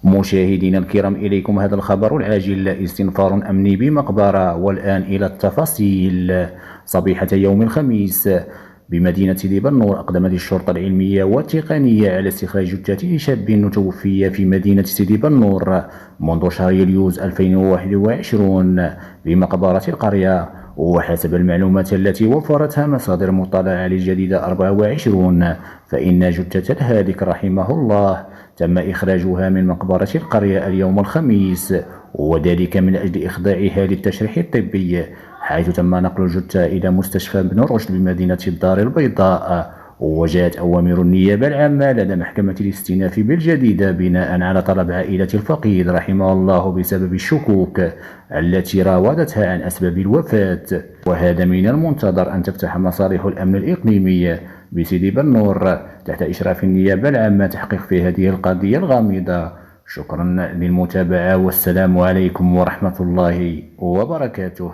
مشاهدينا الكرام، إليكم هذا الخبر العاجل. استنفار أمني بمقبرة، والآن إلى التفاصيل. صبيحة يوم الخميس بمدينة ديبرنور، أقدمت الشرطة العلمية والتقنية على استخراج جثة شاب توفي في مدينة سيدي بنور منذ شهر يوليو 2021 بمقبرة القرية. وحسب المعلومات التي وفرتها مصادر مطلعة للجديدة 24، فإن جثة الهالك رحمه الله تم إخراجها من مقبرة القرية اليوم الخميس، وذلك من أجل إخضاعها للتشريح الطبي، حيث تم نقل الجثة إلى مستشفى بن رشد بمدينة الدار البيضاء. وجاءت أوامر النيابة العامة لدى محكمة الاستئناف بالجديدة بناء على طلب عائلة الفقيد رحمه الله بسبب الشكوك التي راودتها عن أسباب الوفاة. وهذا من المنتظر أن تفتح مصالح الأمن الإقليمي بسيدي بنور تحت إشراف النيابة العامة تحقيق في هذه القضية الغامضة. شكرا للمتابعة، والسلام عليكم ورحمة الله وبركاته.